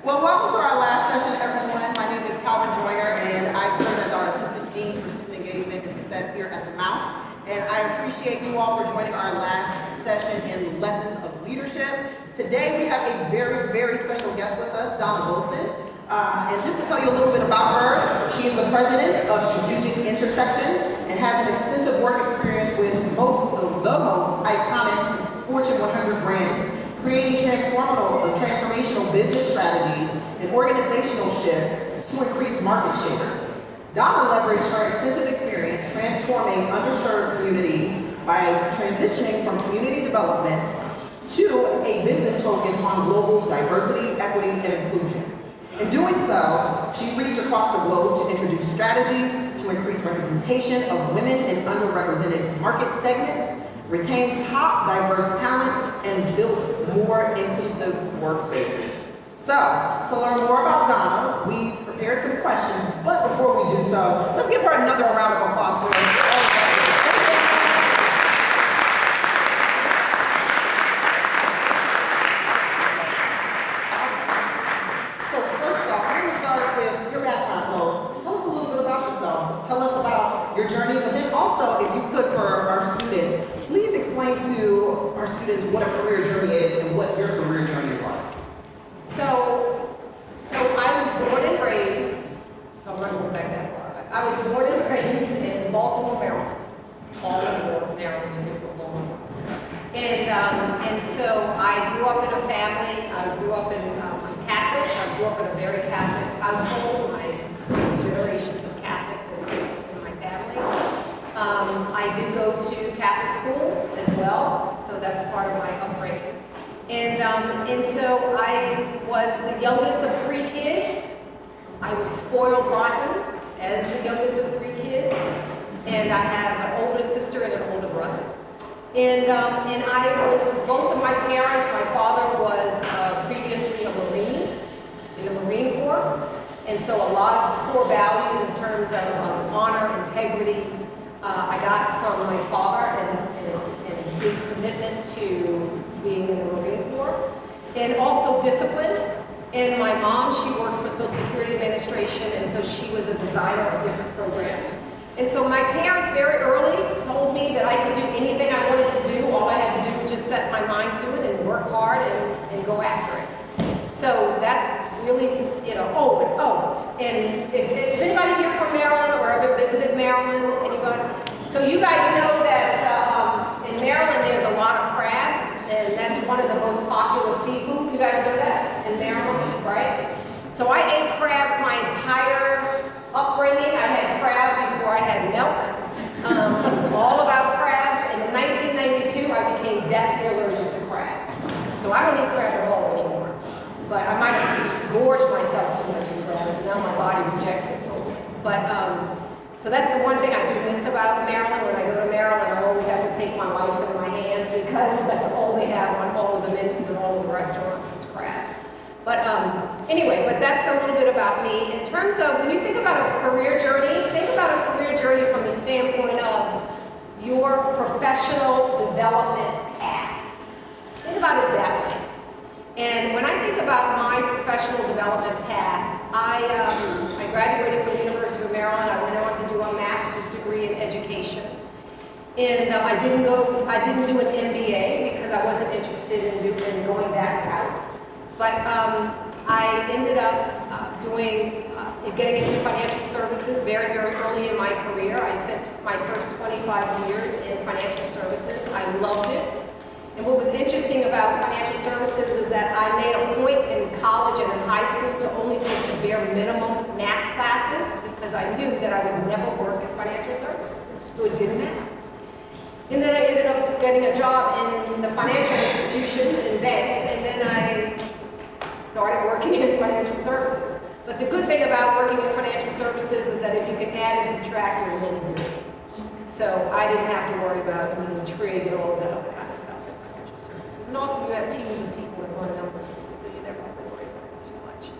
Well, welcome to our last session, everyone. My name is Calvin Joyner, and I serve as our Assistant Dean for Student Engagement and Success here at the Mount. And I appreciate you all for joining our last session in Lessons of Leadership. Today, we have a very, very special guest with us, Donna Wilson. And just to tell you a little bit about her, she is the president of Strategic Intersections and has an extensive work experience with most of the most iconic Fortune 100 brands, creating transformational business strategies and organizational shifts to increase market share. Donna leveraged her extensive experience transforming underserved communities by transitioning from community development to a business focus on global diversity, equity, and inclusion. In doing so, she reached across the globe to introduce strategies to increase representation of women in underrepresented market segments, retain top diverse talent, and build more inclusive workspaces. So, to learn more about Donna, we've prepared some questions, but before we do so, let's give her another round of applause for her. So first off, we're going to start with your background. So tell us a little bit about yourself. Tell us about your journey, but then also, if you could, for our students, please explain to our students what a career journey is and what your career journey was. So I was born and raised, so I'm not going back that far. I was born and raised in Baltimore, Maryland. Baltimore, Maryland, if you're from Baltimore. And so I grew up in a family. I grew up I'm Catholic. I grew up in a very Catholic household. I have generations of Catholics in my family. I did go to Catholic school as well, so that's part of my upbringing. And so I was the youngest of 3 kids. I was spoiled rotten as the youngest of 3 kids. And I have an older sister and an older brother. And I was, both of my parents, my father was previously a Marine, in the Marine Corps. And so a lot of core values in terms of honor, integrity, I got from my father and his commitment to being in the Marine Corps, and also discipline. And my mom, she worked for Social Security Administration, and so she was a designer of different programs. And so my parents very early told me that I could do anything I wanted to do. All I had to do was just set my mind to it and work hard and go after it. So that's really, and is anybody here from Maryland or ever visited Maryland? Anybody? So you guys know that in Maryland there's a lot of crabs, and that's one of the most popular seafood. You guys know that in Maryland, right? So I ate crabs my entire upbringing. I had crab before I had milk. It was all about crabs, and in 1992 I became deathly allergic to crab. So I don't eat crab at all anymore. But I might have gorged myself too much in crab, so now my body rejects it totally. But so that's the one thing I do miss about Maryland. When I go to Maryland, I always have to take my life into my hands because that's all they have on all of the menus and all of the restaurants is crabs. But anyway, but that's a little bit about me. In terms of, when you think about a career journey, think about a career journey from the standpoint of your professional development path. Think about it that way. And when I think about my professional development path, I graduated from the University of Maryland. I went on to do a master's degree in education. And I didn't do an MBA because I wasn't interested in going that route. But I ended up getting into financial services very, very early in my career. I spent my first 25 years in financial services. I loved it. And what was interesting about financial services is that I made a point in college and in high school to only take the bare minimum math classes because I knew that I would never work in financial services. So it didn't matter. And then I ended up getting a job in the financial institutions and banks, and then I started working in financial services. But the good thing about working in financial services is that if you can add and subtract, you're really good. So I didn't have to worry about trig and all that other kind of stuff in financial services. And also you have teams of people that run numbers for you, so you never have to worry about it too much.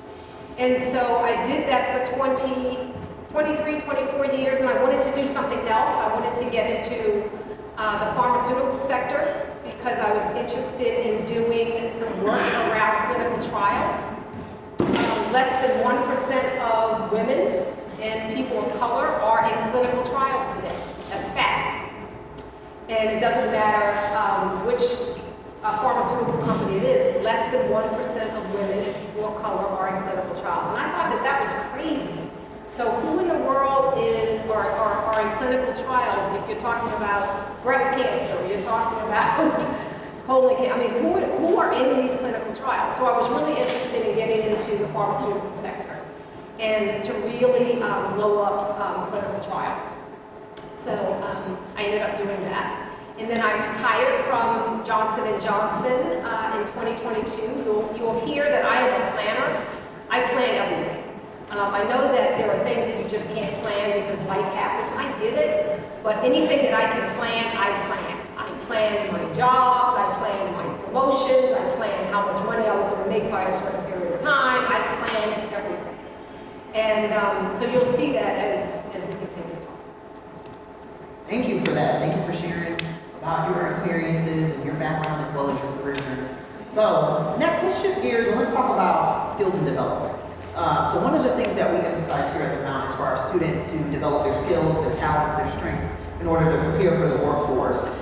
And so I did that for 23, 24 years, and I wanted to do something else. I wanted to get into the pharmaceutical sector because I was interested in doing some work around clinical trials. less than 1% of women and people of color are in clinical trials today. That's fact. And it doesn't matter which pharmaceutical company it is, less than 1% of women and people of color are in clinical trials. And I thought that that was crazy. So who in the world are in clinical trials if you're talking about breast cancer, or you're talking about colon cancer? I mean, who are in these clinical trials? So I was really interested in getting into the pharmaceutical sector and to really blow up clinical trials. So I ended up doing that. And then I retired from Johnson & Johnson in 2022. You'll hear that I am a planner. I plan everything. I know that there are things that you just can't plan because life happens. I get it. But anything that I can plan, I plan. I plan my jobs, I plan my promotions, I plan how much money I was going to make by a certain period of time. I plan everything. And so you'll see that as we continue to talk. Thank you for that. Thank you for sharing about your experiences and your background as well as your career journey. So next, let's shift gears and let's talk about skills and development. So one of the things that we emphasize here at the Mount is for our students to develop their skills, their talents, their strengths in order to prepare for the workforce.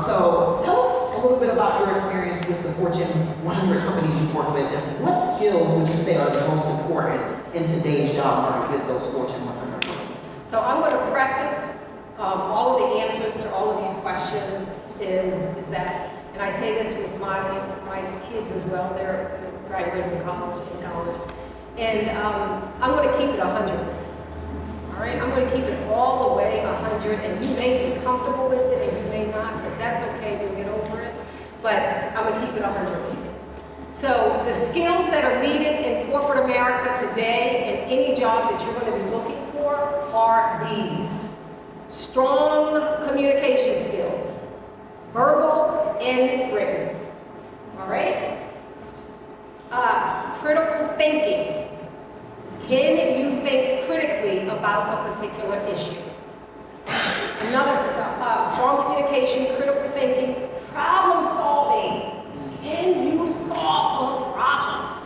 So tell us a little bit about your experience with the Fortune 100 companies you've worked with, and what skills would you say are the most important in today's job market with those Fortune 100 companies? So I'm going to preface all of the answers to all of these questions is that, and I say this with my kids as well, they're graduating from college, and I'm going to keep it 100. All right, I'm going to keep it all the way 100, and you may be comfortable with it, and you may not, but that's okay. We'll get over it. But I'm going to keep it 100. So the skills that are needed in corporate America today, in any job that you're going to be looking for, are these: strong communication skills, verbal and written. All right. Critical thinking. Can you think critically about a particular issue? Another, strong communication, critical thinking, problem solving. Can you solve a problem?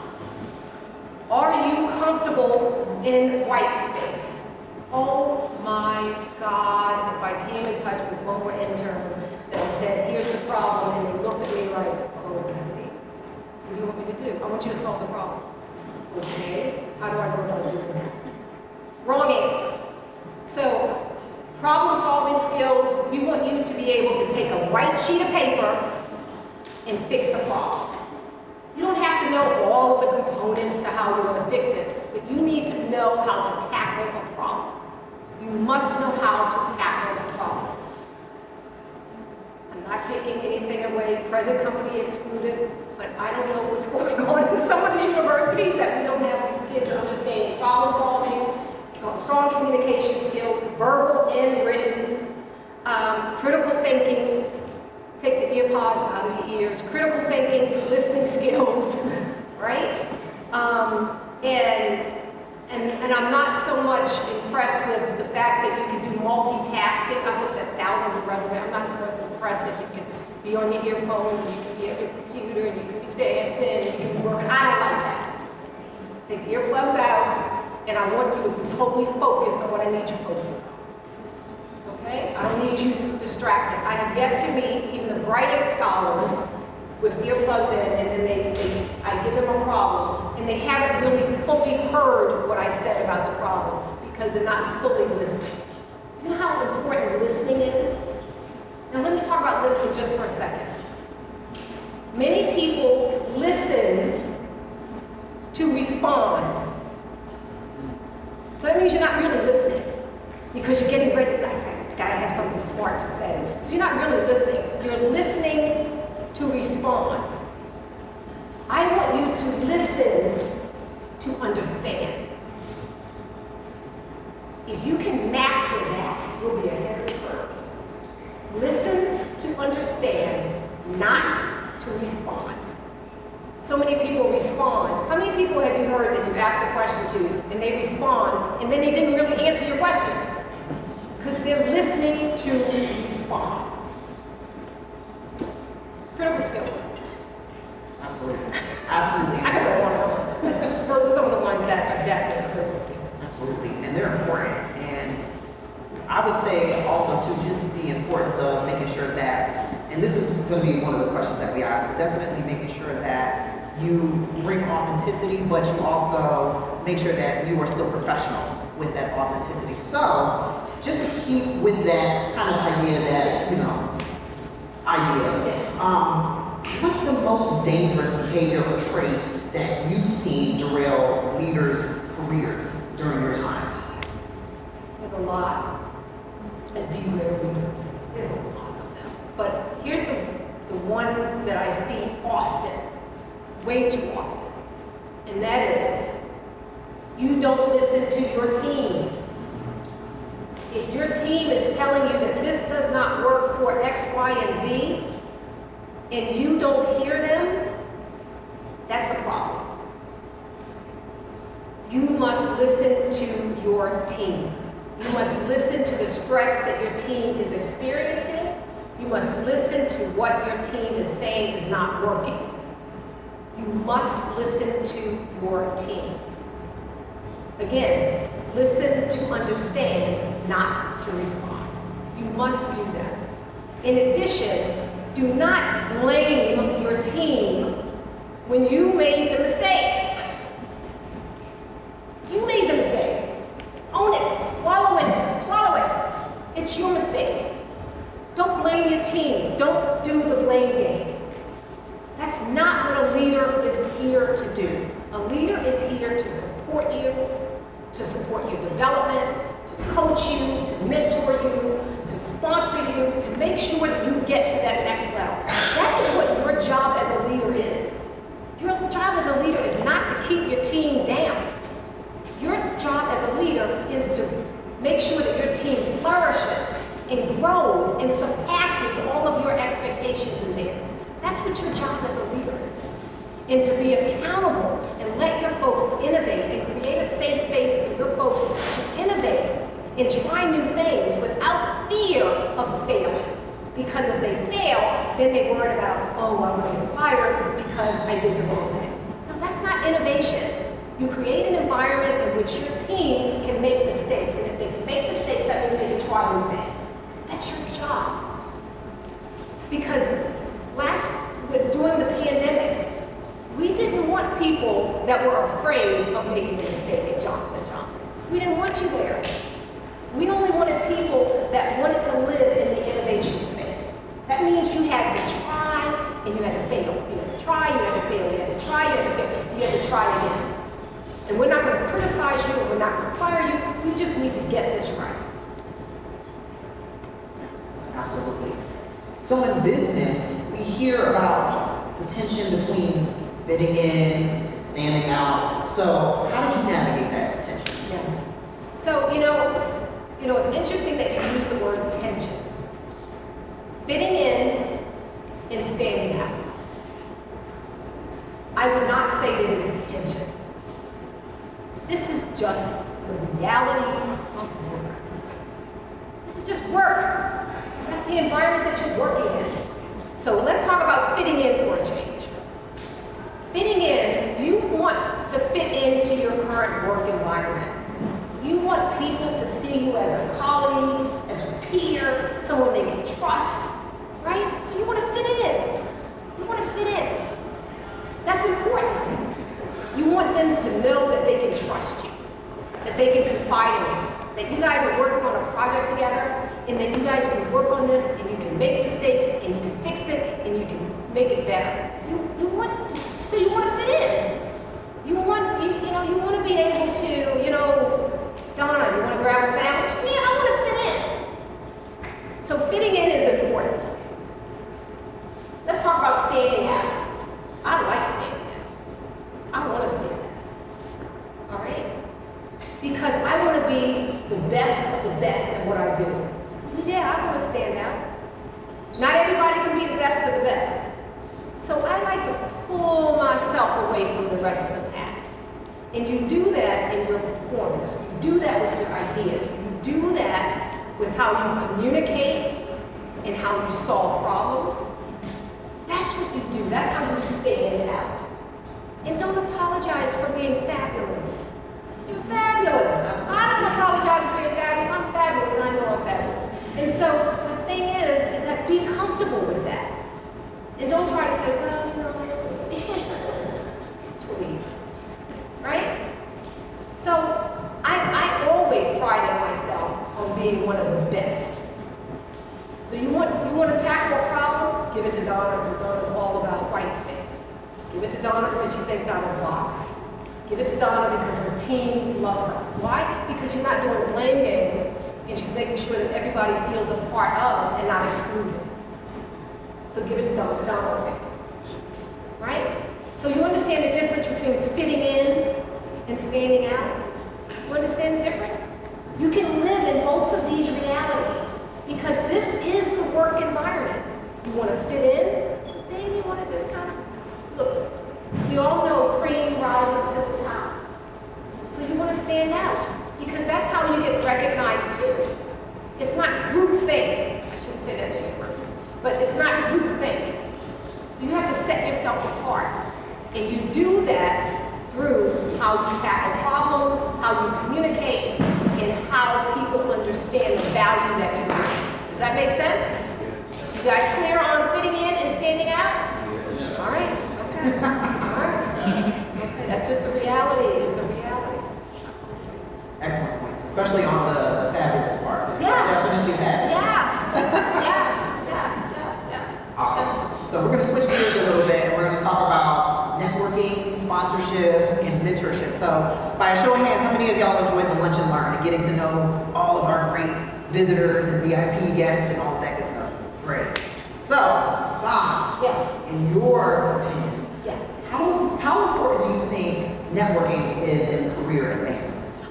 Are you comfortable in white space? Oh my God, if I came in touch with one more intern that said, here's the problem, and they looked at me like, okay, what do you want me to do? I want you to solve the problem. Okay, how do I go about doing that? Wrong answer. So, problem solving skills, we want you to be able to take a white sheet of paper and fix a problem. You don't have to know all of the components to how you're going to fix it, but you need to know how to tackle a problem. You must know how to tackle a problem. I'm not taking anything away, present company excluded, but I don't know what's going on in some of the universities that we don't have these kids understanding problem solving, strong communication skills, verbal and written, critical thinking. Take the ear pods out of your ears. Critical thinking, listening skills, right? And I'm not so much impressed with the fact that you can do multitasking. I've looked at thousands of resumes. I'm not so much impressed that you can be on your earphones and you can be at your computer and you can be dancing and you can be working. I don't like that. Take the earplugs out, and I want you to be totally focused on what I need you focused on. Okay? I don't need you distracted. I have yet to meet even the brightest scholars with earplugs in, and then I give them a problem, and they haven't really fully heard what I said about the problem because they're not fully listening. You know how important listening is? Now let me talk about listening just for a second. Many people listen to respond. So that means you're not really listening because you're getting ready, I gotta have something smart to say. So you're not really listening. You're listening to respond. I want you to listen to understand. If you can master that, you'll be ahead of the curve. Listen to understand, not to respond. So many people respond. How many people have you heard that you've asked a question to and they respond and then they didn't really answer your question? Because they're listening to respond. Critical skills. Absolutely. Absolutely. I could go on and on. Those are some of the ones that are definitely critical skills. Absolutely, and they're important. And I would say also too, just the importance of making sure that, and this is going to be one of the questions that we ask, but definitely making sure that you bring authenticity, but you also make sure that you are still professional with that authenticity. So just to keep with that kind of idea that, what's the most dangerous behavior or trait that you've seen derail leaders' careers during your time? There's a lot that derail leaders. There's a lot of them. But here's the one that I see often, way too often, and that is, you don't listen to your team. If your team is telling you that this does not work for X, Y, and Z, and you don't hear them, that's a problem. You must listen to your team. You must listen to the stress that your team is experiencing. You must listen to what your team is saying is not working. You must listen to your team. Again, listen to understand, not to respond. You must do that. In addition, do not blame your team when you made the mistake. You made the mistake. Own it, wallow in it, swallow it. It's your mistake. Don't blame your team. Don't do the blame game. That's not what a leader is here to do. A leader is here to support your development, to coach you, to mentor you, to sponsor you, to make sure that you get to that next level. That is what your job as a leader is. Your job as a leader is not to keep your team down. Your job as a leader is to make sure that your team flourishes and grows and surpasses all of your expectations and theirs. That's what your job as a leader is. And to be accountable and let your folks innovate and create a safe space for your folks to innovate and try new things without fear of failing. Because if they fail, then they worry about, oh, I'm going to get fired because I did the wrong thing. No, that's not innovation. You create an environment in which your team can make mistakes. And if they can make mistakes, that means they can try new things. That's your job. Because during the pandemic, we didn't want people that were afraid of making a mistake at Johnson & Johnson. We didn't want you there. We only wanted people that wanted to live in the innovation space. That means you had to try and you had to fail. You had to try, you had to fail, you had to try, you had to fail, you had to try again. And we're not going to criticize you, and we're not going to fire you. We just need to get this right. Absolutely. So in business, we hear about the tension between fitting in and standing out. So how did you navigate that tension? Yes. So, it's interesting that you use the word tension. Fitting in and standing out. I would not say that it is tension. This is just the realities of work. This is just work. That's the environment that you're working in. So let's talk about fitting in for a change. Fitting in, you want to fit into your current work environment. You want people to see you as a colleague, as a peer, someone they can trust, right? So you want to fit in. You want to fit in. That's important. You want them to know that they can trust you, that they can confide in you, that you guys are working on a project together, and that you guys can work on this, and you can make mistakes, and you can fix it, and you can make it better. You want to fit in. You want to be able to, Donna, you want to grab a sandwich? Yeah, I want to fit in. So fitting in is important. Let's talk about standing out. I like standing out. I want to stand out. All right? Because I want to be the best of the best at what I do. So yeah, I want to stand out. Not everybody can be the best of the best. So I like to pull myself away from the rest of the pack. And you do that in your performance. You do that with your ideas. You do that with how you communicate and how you solve problems. That's what you do. That's how you stand out. And don't apologize for being fabulous. You're fabulous. I don't apologize for being fabulous. I'm fabulous and I know I'm fabulous. And so the thing is that be comfortable with that. And don't try to say, well, you know, please. Right? So I always prided myself on being one of the best. So you want to tackle a problem? Give it to Donna, because Donna's all about white space. Give it to Donna because she thinks out of the box. Give it to Donna because her teams love her. Why? Because you're not doing a blame game, and she's making sure that everybody feels a part of and not excluded. So give it to Donna. Donna will fix it. Right? So you understand the difference between fitting in and standing out? You understand the difference? You can live in both of these realities because this is the work environment. You want to fit in, but then you want to just kind of, look, we all know cream rises to the top. So you want to stand out because that's how you get recognized too. It's not groupthink. I shouldn't say that in a person, but it's not groupthink. So you have to set yourself apart. And you do that through how you tackle problems, how you communicate, and how people understand the value that you bring. Does that make sense? You guys clear on fitting in and standing out? All right. Okay. All right. Okay. That's just the reality. It's a reality. Excellent points, especially on the fabulous part. Yes. Definitely fabulous. Yes. Yes. Awesome. So we're going to switch gears a little bit, and we're going to talk about networking, sponsorships, and mentorship. So by a show of hands, how many of y'all enjoyed the lunch and learn and getting to know all of our great visitors and VIP guests and all of that good stuff? Great. So, Donna, Yes. in your opinion, Yes. how important do you think networking is in career advancement?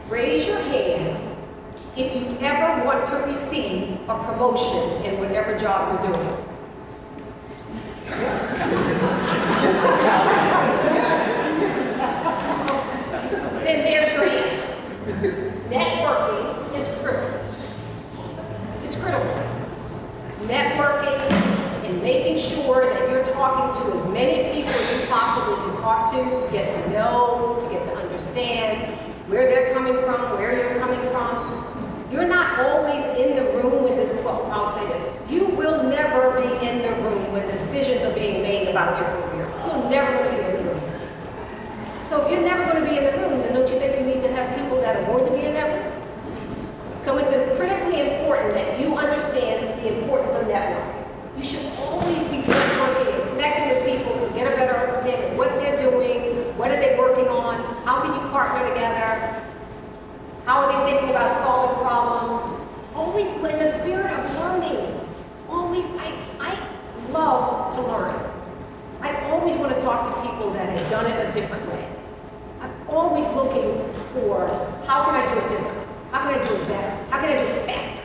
Raise your hand if you ever want to receive a promotion in whatever job you're doing. Then there's your answer. Networking is critical. It's critical. Networking and making sure that you're talking to as many people as you possibly can talk to get to know, to get to understand where they're coming from, where you're coming from. You're not always in the room when this, well, I'll say this. You will never be in the room when decisions are being made about your career. You're never going to be in the room. So if you're never going to be in the room, then don't you think you need to have people that are going to be in that room? So it's critically important that you understand the importance of networking. You should always be networking and connecting with people to get a better understanding of what they're doing, what are they working on, how can you partner together, how are they thinking about solving problems. Always in the spirit of learning. Always, I love to learn. I always want to talk to people that have done it a different way. I'm always looking for how can I do it different? How can I do it better? How can I do it faster?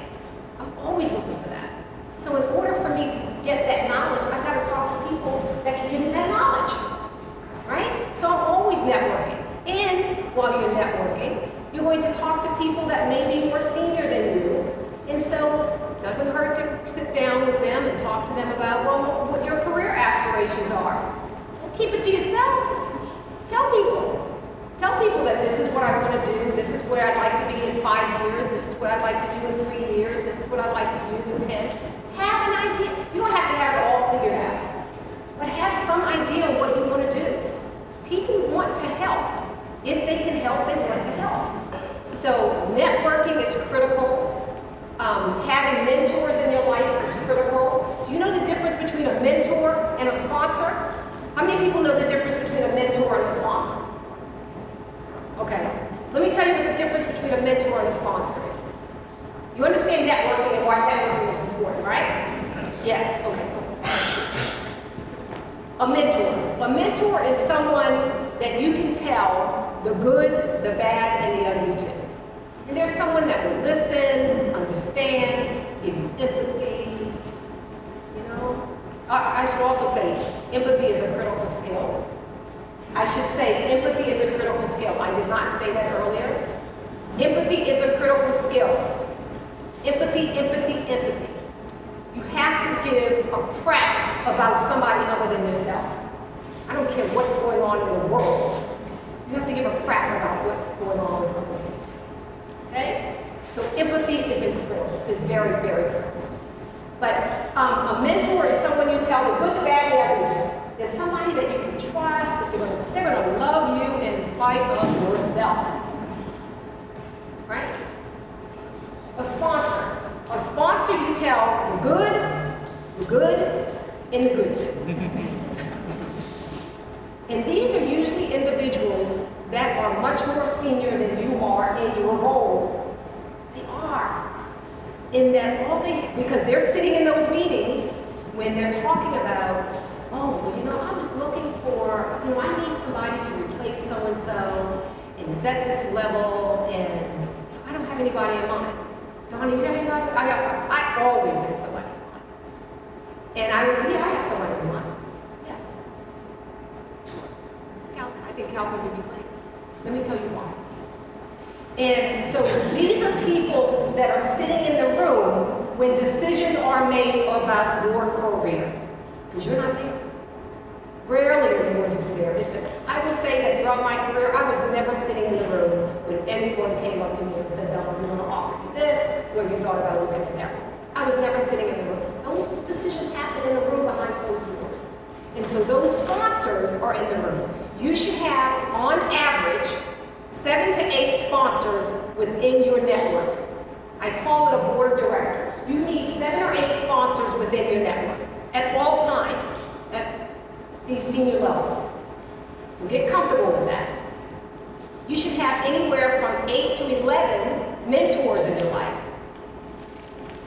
I'm always looking for that. So in order for me to get that knowledge, I've got to talk to people that can give me that knowledge, right? So I'm always networking. And while you're networking, you're going to talk to people that may be more senior than you. And so it doesn't hurt to sit down with them and talk to them about, well, what your career aspirations are. Don't keep it to yourself. Tell people. Tell people that this is what I want to do, this is where I'd like to be in 5 years, this is what I'd like to do in 3 years, this is what I'd like to do in 10. Have an idea. You don't have to have it all figured out, but have some idea of what you want to do. People want to help. If they can help, they want to help. So networking is critical. Having mentors in your life is critical. Do you know the difference between a mentor and a sponsor? How many people know the difference between a mentor and a sponsor? Okay, let me tell you what the difference between a mentor and a sponsor is. You understand networking and why networking is important, right? Yes, okay. A mentor. A mentor is someone that you can tell the good, the bad, and the ugly to. And there's someone that will listen, understand, give you empathy, you know. I should also say, empathy is a critical skill. I should say empathy is a critical skill. I did not say that earlier. Empathy is a critical skill. Empathy. You have to give a crap about somebody other than yourself. I don't care what's going on in the world. You have to give a crap about what's going on with other people. Okay? So empathy is incredible, is very, very critical. But a mentor is someone you tell the good, the bad, and the ugly. There's somebody that you can trust, that they're gonna love you in spite of yourself. Right? A sponsor. A sponsor you tell the good, and the good too. And these are usually individuals that are much more senior than you are in your role. They are. In that because they're sitting in those meetings when they're talking about, oh, well, you know, I was looking for, you know, I need somebody to replace so-and-so, and it's at this level, and I don't have anybody in mind. Donna, you have anybody? I always had somebody in mind. And I was like, yeah, I have somebody in mind. Yes. I think Calvin would be great. Let me tell you why. And so these are people that are sitting in the room when decisions are made about your career. Because you're not there. Rarely are you going to be there. I will say that throughout my career, I was never sitting in the room when anyone came up to me and said, Donna, we're going to offer you this, what have you thought about looking at that? I was never sitting in the room. Those decisions happen in the room behind closed doors. And so those sponsors are in the room. You should have, on average, 7 to 8 sponsors within your network. I call it a board of directors. You need 7 or 8 sponsors within your network at all times at these senior levels. So get comfortable with that. You should have anywhere from 8 to 11 mentors in your life.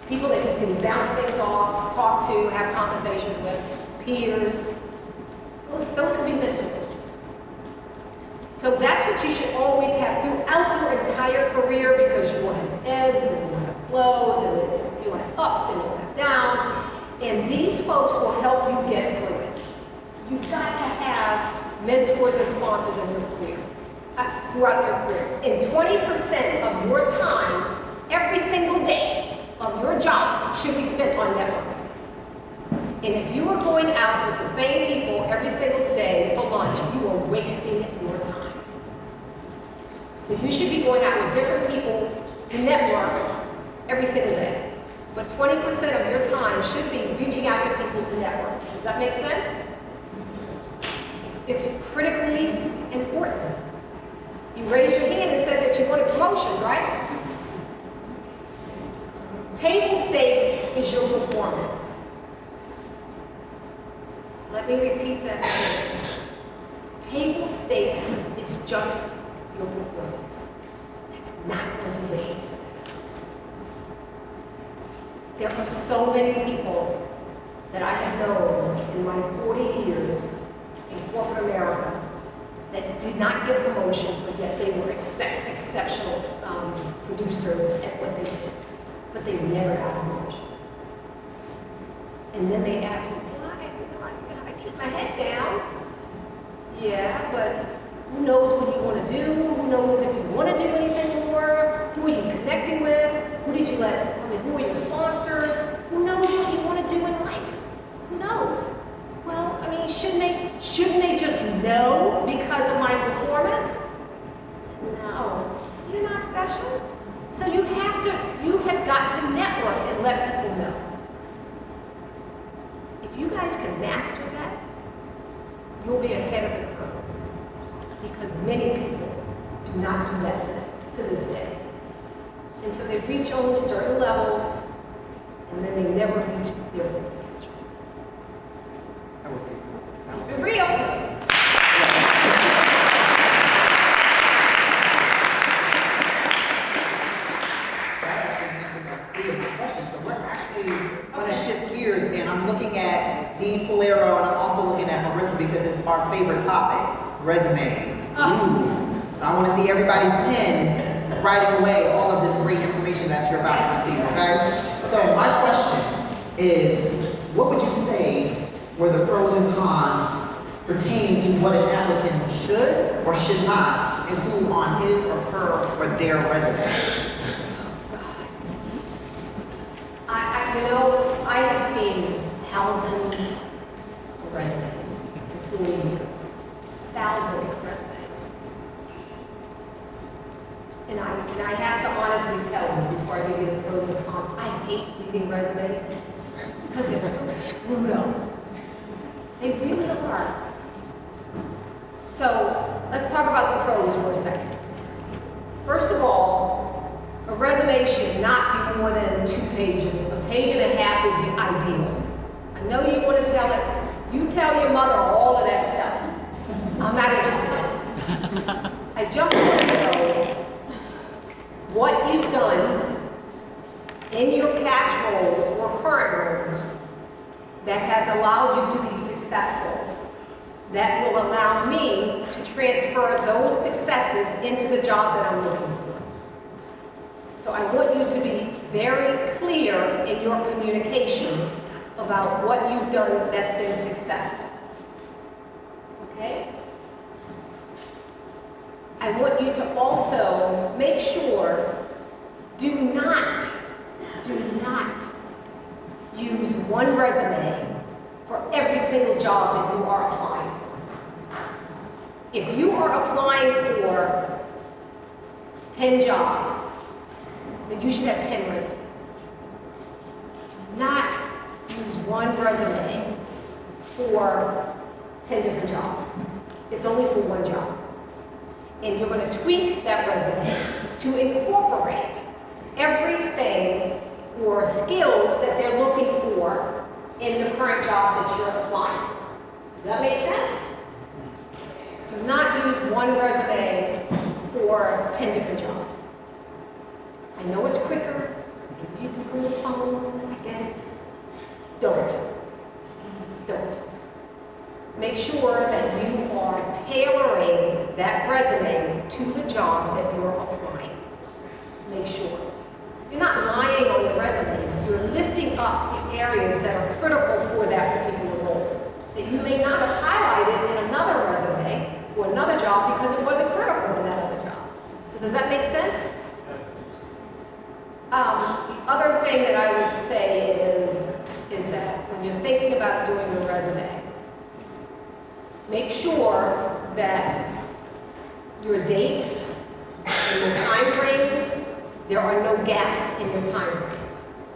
People that you can bounce things off, talk to, have conversations with, peers. Those will be mentors. So that's what you should always have throughout your entire career, because you will have ebbs and you will have flows and you will have ups and you will have downs. And these folks will help you get through it. You've got to have mentors and sponsors in your career, throughout your career. And 20% of your time, every single day of your job, should be spent on networking. And if you are going out with the same people every single day for lunch, you are wasting your time. So you should be going out with different people to network every single day. But 20% of your time should be reaching out to people to network. Does that make sense? It's critically important. You raised your hand and said that you wanted promotions, right? Table stakes is your performance. Let me repeat that again. Table stakes is just your performance. It's not going to lead to the next level. There are so many people that I have known in my 40 years in corporate America that did not get promotions, but yet they were exceptional producers at what they did. But they never got a promotion. And then they asked me, why? I keep my head down. Yeah, but who knows what you want to do? Who knows if you want to do anything more? Who are you connecting with? Who are your sponsors? Who knows what you want to do in life? Who knows? Well, shouldn't they just know because of my performance? No, you're not special. So you have got to network and let people know. If you guys can master that, you'll be ahead of the curve. Because many people do not do that to this day. And so they reach only certain levels, and then they never reach their full potential. That was beautiful. Keep it real. That actually answered like 3 of my questions. So we're actually going to shift gears, and I'm looking at Dean Polero, and I'm also looking at Marissa because it's our favorite topic, resumes. Ooh. So I want to see everybody's pen writing away all of this great information that you're about to receive, okay? So my question is, what would you say were the pros and cons pertaining to what an applicant should or should not include on his or her or their resume? I have seen thousands of resumes. And 4 years. Thousands of resumes. And I have to honestly tell you before I give you the pros and cons, I hate reading resumes because they're so screwed up. They really are. So let's talk about the pros for a second. First of all, a resume should not be more than 2 pages. A page and a half would be ideal. I know you want to tell it. You tell your mother all of that stuff. I'm not interested in it. I just want to know what you've done in your past roles or current roles that has allowed you to be successful, that will allow me to transfer those successes into the job that I'm looking for. So I want you to be very clear in your communication about what you've done that's been successful. Okay? I want you to also make sure, do not use one resume for every single job that you are applying for. If you are applying for 10 jobs, then you should have 10 resumes. Do not use one resume for 10 different jobs. It's only for one job. And you're going to tweak that resume to incorporate everything or skills that they're looking for in the current job that you're applying for. Does that make sense? Do not use one resume for 10 different jobs. I know it's quicker. If you do it on the phone, I get it. Don't. Make sure that you are tailoring that resume to the job that you're applying. Make sure. You're not lying on your resume. You're lifting up the areas that are critical for that particular role that you may not have highlighted in another resume or another job because it wasn't critical in that other job. So does that make sense? The other thing that I would say is that when you're thinking about doing your resume, make sure that your dates and your time frames, there are no gaps in your time frames.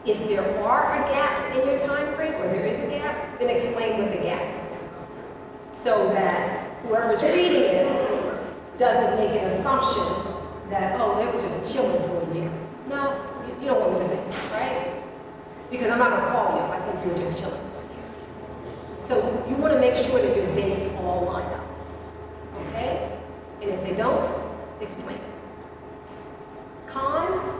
If there are a gap in your time frame, or there is a gap, then explain what the gap is. So that whoever's reading it doesn't make an assumption that, oh, they were just chilling for a year. No, you don't want me to think, right? Because I'm not going to call you if I think you were just chilling for a year. So you want to make sure that your dates all line up. Okay? And if they don't, explain it. Cons,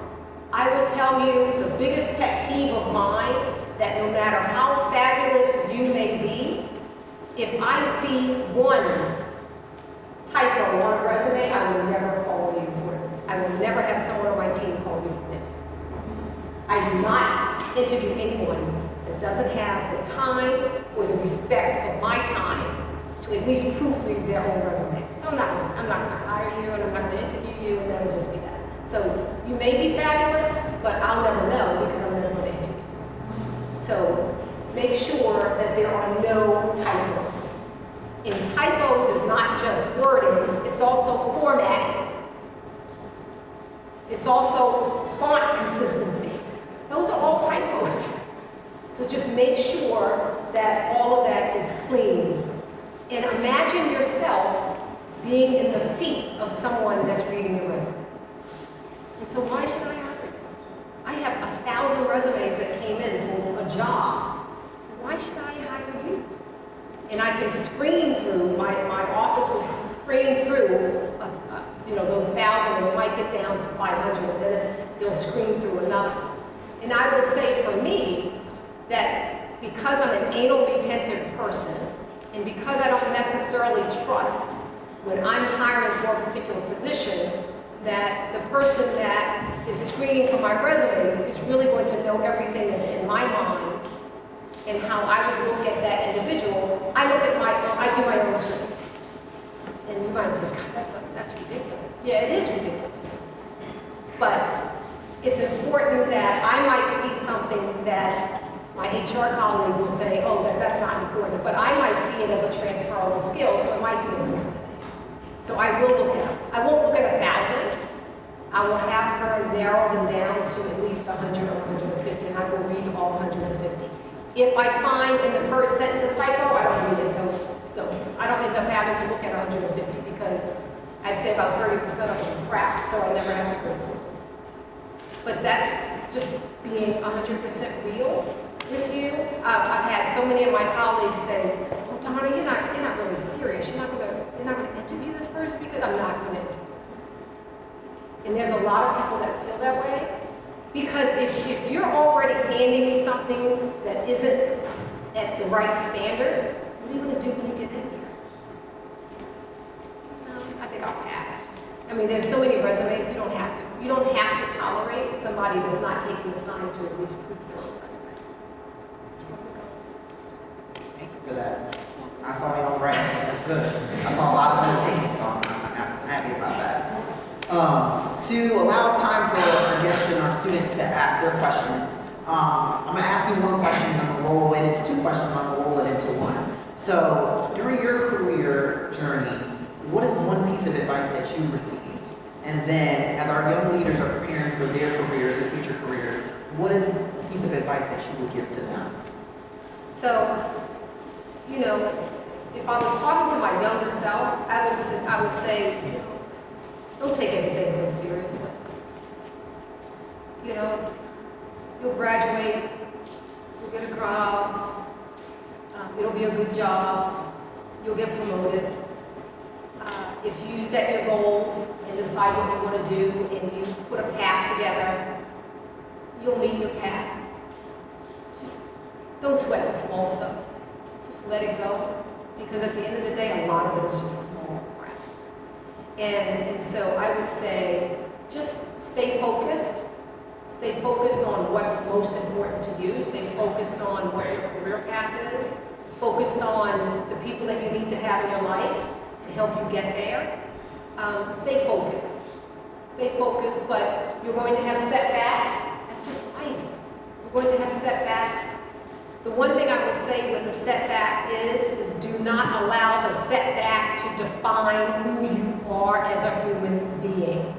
I will tell you the biggest pet peeve of mine, that no matter how fabulous you may be, if I see one typo on a resume, I will never call you for it. I will never have someone on my team call you for it. I do not interview anyone that doesn't have the time or the respect of my time to at least proofread their own resume. So I'm not going to hire you, and I'm not going to interview you, and that'll just be that. So you may be fabulous, but I'll never know because I'm never going to interview you. So make sure that there are no typos. And typos is not just wording, it's also formatting. It's also font consistency. Those are all typos. So just make sure that all of that is clean. And imagine yourself being in the seat of someone that's reading your resume. And so why should I hire you? I have 1,000 resumes that came in for a job. So why should I hire you? And I can screen through, my office will screen through those 1,000, and it might get down to 500, and then they'll screen through another. And I will say for me that because I'm an anal retentive person, and because I don't necessarily trust when I'm hiring for a particular position, that the person that is screening for my resumes is really going to know everything that's in my mind and how I would look at that individual. I do my own screening. And you might say, God, that's ridiculous. Yeah, it is ridiculous. But it's important that I might see something that My HR colleague will say, oh, that's not important, but I might see it as a transferable skill, so it might be important. So I will look at, I won't look at 1,000. I will have her narrow them down to at least 100 or 150, and I will read all 150. If I find in the first sentence a typo, I don't read it, so I don't end up having to look at 150 because I'd say about 30% of them are crap, so I never have to go through them. But that's just being 100% real with you. I've had so many of my colleagues say, "Oh, Donna, you're not really serious. You're not gonna interview this person," because I'm not going to interview. And there's a lot of people that feel that way. Because if you're already handing me something that isn't at the right standard, what are you going to do when you get in here? No, I think I'll pass. I mean, there's so many resumes, you don't have to tolerate somebody that's not taking the time to at least prove their own resume. Thank you for that. I saw y'all writing, so that's good. I saw a lot of note taking, so I'm happy about that. To allow time for our guests and our students to ask their questions, I'm going to ask you one question and I'm going to roll it. It's two questions and I'm going to roll it into one. So during your career journey, what is one piece of advice that you received? And then as our young leaders are preparing for their careers and future careers, what is a piece of advice that you would give to them? So, you know, if I was talking to my younger self, I would say, you know, don't take everything so seriously. You know, you'll graduate, you'll get a job, it'll be a good job, you'll get promoted. If you set your goals and decide what you want to do and you put a path together, you'll meet your path. Just don't sweat the small stuff. Just let it go, because at the end of the day, a lot of it is just small crap. And so I would say, just stay focused. Stay focused on what's most important to you. Stay focused on what your career path is. Focused on the people that you need to have in your life to help you get there. Stay focused. Stay focused, but you're going to have setbacks. That's just life. You're going to have setbacks. The one thing I will say with a setback is do not allow the setback to define who you are as a human being.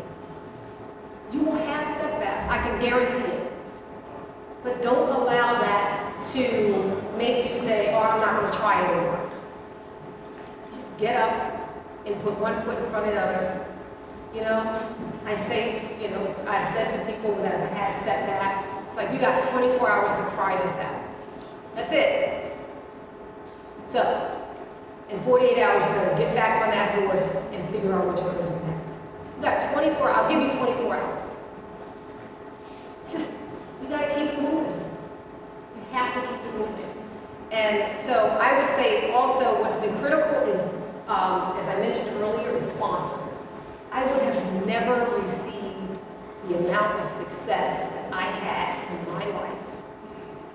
You will have setbacks, I can guarantee it. But don't allow that to make you say, oh, I'm not going to try anymore. Just get up and put one foot in front of the other. You know, I say, you know, I've said to people that have had setbacks, it's like, you got 24 hours to cry this out. That's it. So, in 48 hours, you're going to get back on that horse and figure out what you're going to do next. You got 24, I'll give you 24 hours. It's just, you got to keep it moving. You have to keep it moving. And so I would say also what's been critical is, as I mentioned earlier, is sponsors. I would have never received the amount of success that I had in my life,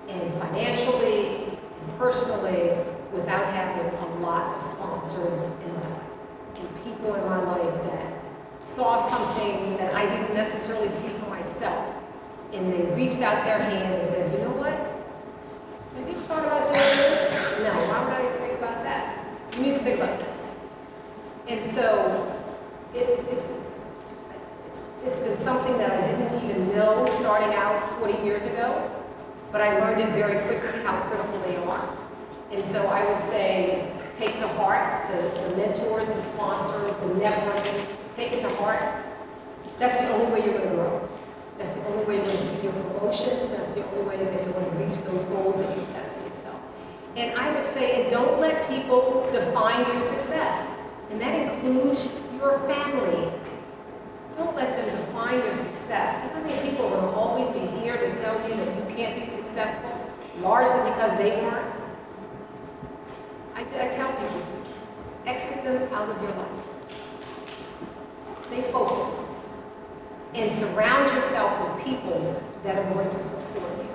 and financially, and personally, without having a lot of sponsors in my life, and people in my life that saw something that I didn't necessarily see for myself, and they reached out their hand and said, you know what, have you thought about doing this? No, why would I even think about that? You need to think about this. And so, it's been something that I didn't even know starting out 40 years ago, but I learned it very quickly how critical they are. And so I would say, take to heart the mentors, the sponsors, the networking, take it to heart. That's the only way you're going to grow. That's the only way you're going to see your promotions. That's the only way that you're going to reach those goals that you set for yourself. And I would say, and don't let people define your success. And that includes your family. Don't let them define your success. You know how many people will always be here to tell you that you can't be successful, largely because they weren't? I tell people, just exit them out of your life. Stay focused. And surround yourself with people that are going to support you.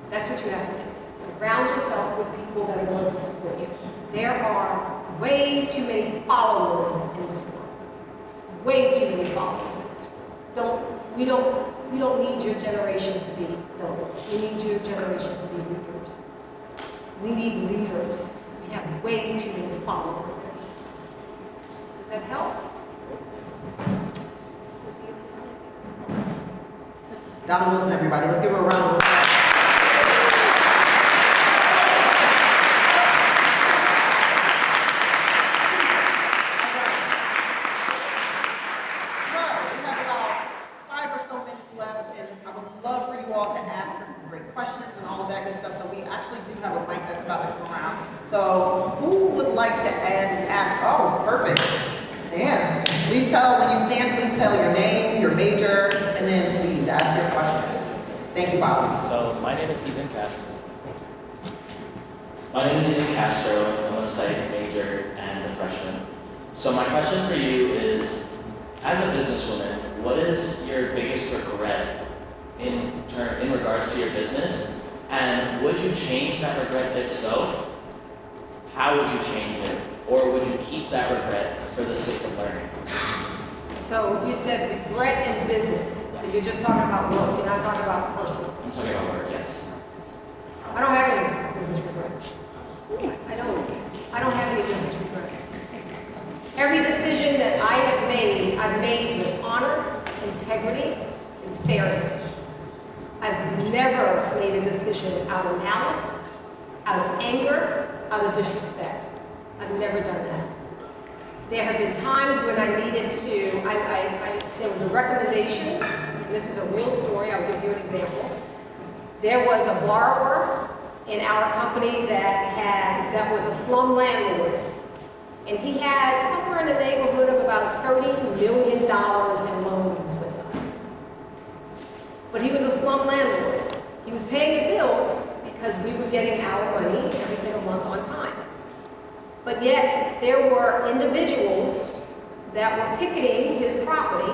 That's what you have to do. Surround yourself with people that are going to support you. There are way too many followers in this world. Way too many followers in this world. We don't need your generation to be the goes. We need your generation to be leaders. We need leaders. We have way too many followers. Does that help? Donna Wilson, everybody. Let's give her a round of applause. So, we have about 5 or so minutes left, and I would love for you all to ask her some great questions and all of that good stuff. So we actually do have a mic that's about to come around. So who would like to ask? Oh, perfect. Stand. Please tell, when you stand, please tell your name, your major, and then please ask your question. Thank you, Bobby. So, my name is Ethan Castro. My name is Ethan Castro. I'm a psych major and a freshman. So, my question for you is, as a businesswoman, what is your biggest regret in regards to your business? And would you change that regret? If so, how would you change it? Or would you keep that regret for the sake of learning? So you said regret in business. So you're just talking about work. You're not talking about personal. I'm talking about work, yes. I don't have any business regrets. I don't have any business regrets. Every decision that I have made, I've made with honor, integrity, and fairness. I've never made a decision out of malice, out of anger, out of disrespect. I've never done that. There have been times when I needed to, there was a recommendation, and this is a real story, I'll give you an example. There was a borrower in our company that was a slum landlord. And he had somewhere in the neighborhood of about $30 million in loans with us. But he was a slum landlord. He was paying his bills because we were getting our money every single month on time. But yet, there were individuals that were picketing his property,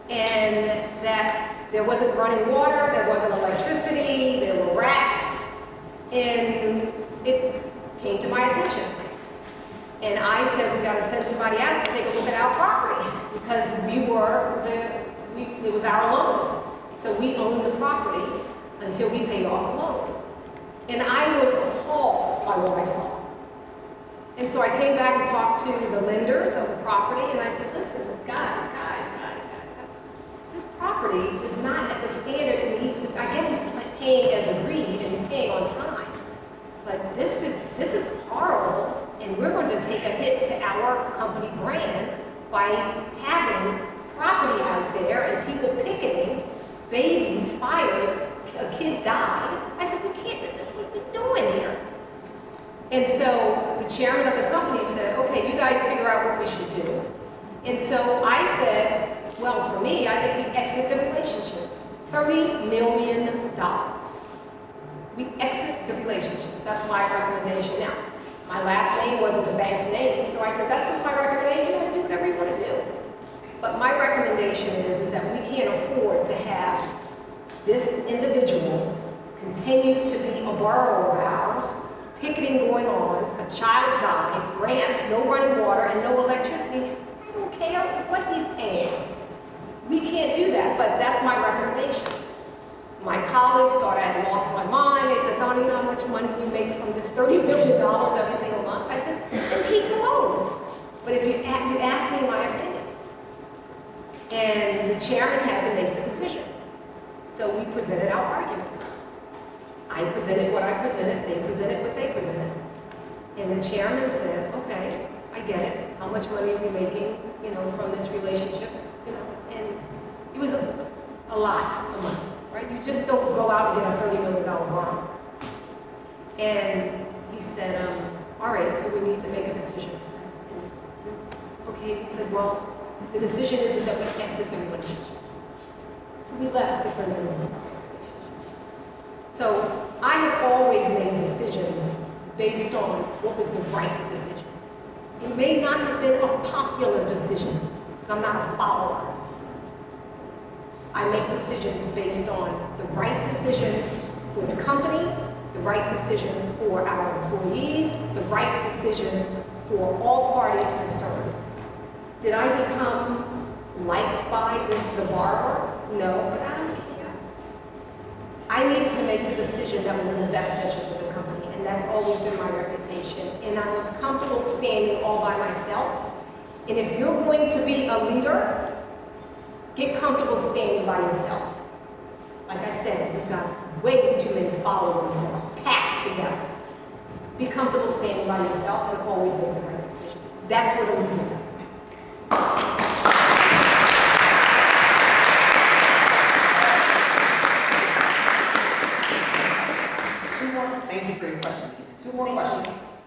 and that there wasn't running water, there wasn't electricity, there were rats, and it came to my attention. And I said, we got to send somebody out to take a look at our property, because it was our loan. So we owned the property until we paid off the loan. And I was appalled by what I saw. And so I came back and talked to the lenders of the property, and I said, listen, guys, this property is not at the standard it needs to. I get he's paying as agreed, and he's paying on time. But this is horrible, and we're going to take a hit to our company brand by having property out there and people picketing, babies, fires, a kid died. I said, what are we doing here? And so the chairman of the company said, okay, you guys figure out what we should do. And so I said, well, for me, I think we exit the relationship. $30 million. We exit the relationship. That's my recommendation. Now, my last name wasn't the bank's name, so I said, that's just my recommendation. You guys do whatever you want to do. But my recommendation is that we can't afford to have this individual continue to be a borrower of ours, picketing going on, a child died, grants, no running water, and no electricity. I don't care what he's paying. We can't do that, but that's my recommendation. My colleagues thought I had lost my mind. They said, Donna, you know how much money we make from this $30 million every single month? I said, then keep the loan. But if you ask me my opinion. And the chairman had to make the decision. So we presented our argument. I presented what I presented, they presented what they presented. And the chairman said, okay, I get it. How much money are we making, from this relationship? And it was a lot of money, right? You just don't go out and get a $30 million borrow. And he said, all right, so we need to make a decision. Okay, he said, well, the decision is that we exit the relationship. So we left the $30 million relationship. So I have always made decisions based on what was the right decision. It may not have been a popular decision, because I'm not a follower. I make decisions based on the right decision for the company, the right decision for our employees, the right decision for all parties concerned. Did I become liked by the borrower? No, but I don't care. I needed to make the decision that was in the best interest of the company, and that's always been my reputation. And I was comfortable standing all by myself. And if you're going to be a leader, get comfortable standing by yourself. Like I said, we've got way too many followers that are packed together. Be comfortable standing by yourself and always make the right decision. That's what a leader does. Two more. Thank you for your question. Two more questions.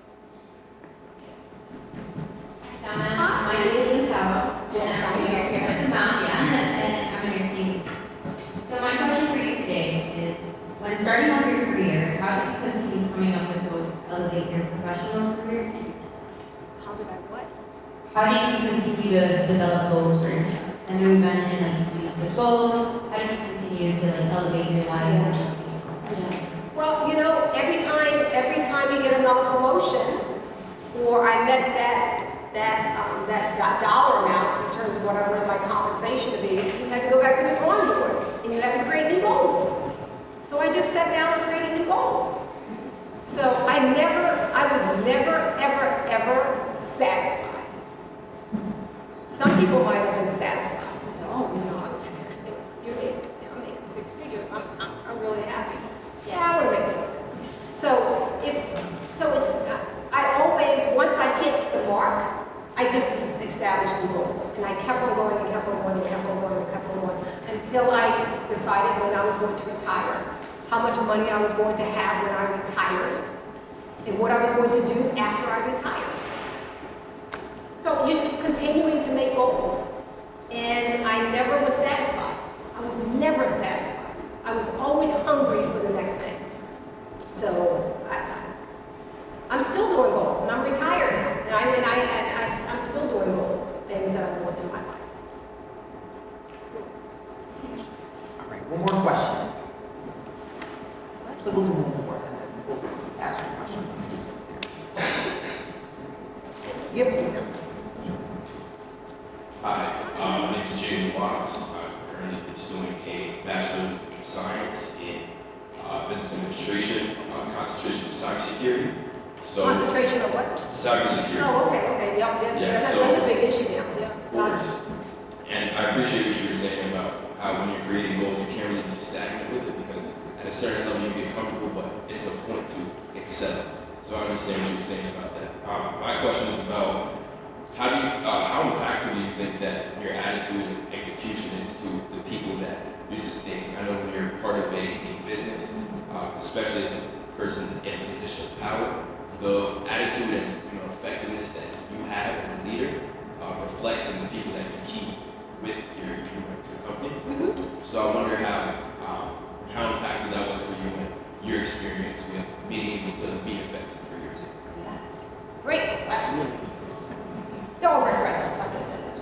Donna, my name is Chantal, and I'm a here at the Mount, and I'm a nursing. So my question for you today is, when starting off your career, how did you continue coming up with those to elevate your professional career and yourself? How did I what? How did you continue to develop goals for yourself? I know you mentioned coming up with goals. How did you continue to elevate your life? Well, every time you get another promotion, or I met that dollar amount in terms of what I wanted my compensation to be, you had to go back to the drawing board and you had to create new goals. So I just sat down and created new goals. So I was never, ever satisfied. Some people might have been satisfied. They said, oh, I'm making six figures. I'm really happy. Yeah, I want to make more. I always, once I hit the mark, I just established new goals. And I kept on going and kept on going and kept on going and kept on going until I decided when I was going to retire, how much money I was going to have when I retired, and what I was going to do after I retired. So you're just continuing to make goals. And I never was satisfied. I was never satisfied. I was always hungry for the next thing. So I'm still doing goals, and I'm retired now, and I'm still doing goals, things that I want in my life. All right, one more question. Actually, we'll do one more, and then we'll ask you a question. Yep. Hi, my name is Jaden Watts. I'm currently pursuing a Bachelor of Science in Business Administration, concentration of cybersecurity. So, Concentration of what? cybersecurity. Oh, okay, yeah. That's a big issue now, yeah. Of course. And I appreciate what you were saying about how when you're creating goals, you can't really be stagnant with it because at a certain level you get comfortable, but it's the point to excel. So I understand what you're saying about that. My question is about how impactful do you think that your attitude and execution is to the people that you're sustaining? I know when you're part of a business, especially as a person in a position of power, the attitude and effectiveness that you have as a leader reflects in the people that you keep with your company. Mm-hmm. So I wonder how impactful that was for you and your experience with being able to be effective for your team. Yes. Great question. They're all great questions, like I said.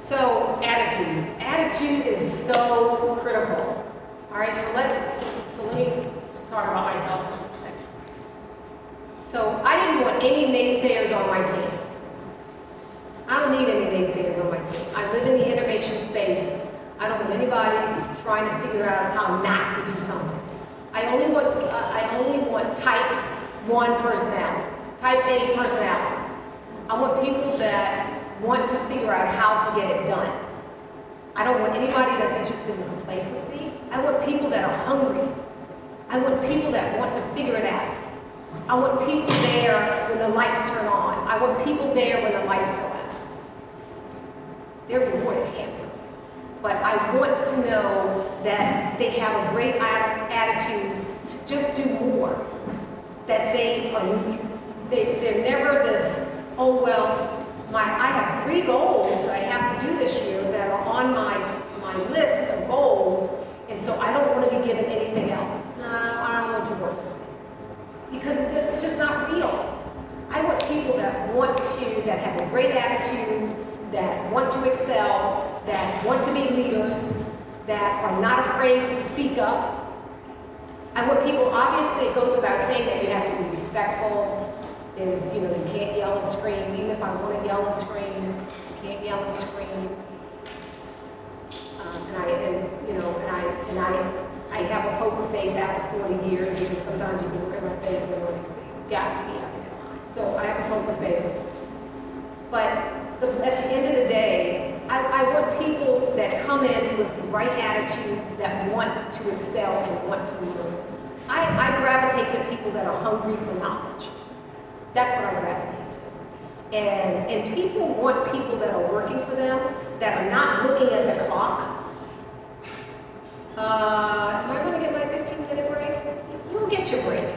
So, attitude. Attitude is so critical. All right, so let me just talk about myself for a second. So, I didn't want any naysayers on my team. I don't need any naysayers on my team. I live in the innovation space. I don't want anybody trying to figure out how not to do something. I only want type 1 personalities, type A personalities. I want people that want to figure out how to get it done. I don't want anybody that's interested in complacency. I want people that are hungry. I want people that want to figure it out. I want people there when the lights turn on. I want people there when the lights go out. They're rewarded handsomely. But I want to know that they have a great attitude to just do more. That they're never this, oh well, I have 3 goals that I have to do this year that are on my list of goals, and so I don't want to be given anything else. No, I don't want to work on it. Because it's just not real. I want people that have a great attitude, that want to excel, that want to be leaders, that are not afraid to speak up. I want people, obviously it goes without saying that you have to be respectful. There's, you can't yell and scream. Even if I want to yell and scream, you can't yell and scream. I have a poker face after 40 years, because sometimes you can look at my face and go, you got to be out of your mind. So I have a poker face. But at the end of the day, I want people that come in with the right attitude, that want to excel and want to learn. I gravitate to people that are hungry for knowledge. That's what I gravitate to. And people want people that are working for them, that are not looking at the clock. Am I going to get my 15-minute break? You'll get your break,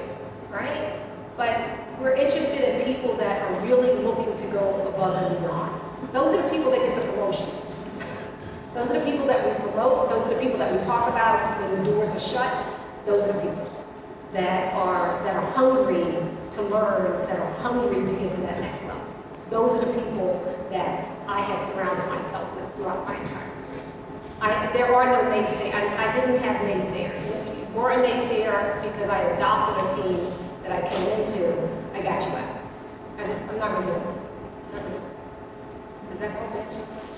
right? But we're interested in people that are really looking to go above and beyond. Those are the people that get the promotions. Those are the people that we promote. Those are the people that we talk about when the doors are shut. Those are the people that are hungry to learn, that are hungry to get to that next level. Those are the people that I have surrounded myself with throughout my entire career. There are no naysayers. I didn't have naysayers. And if you were a naysayer because I adopted a team that I came into, I got you out. I'm not going to do it. Does that help answer your question?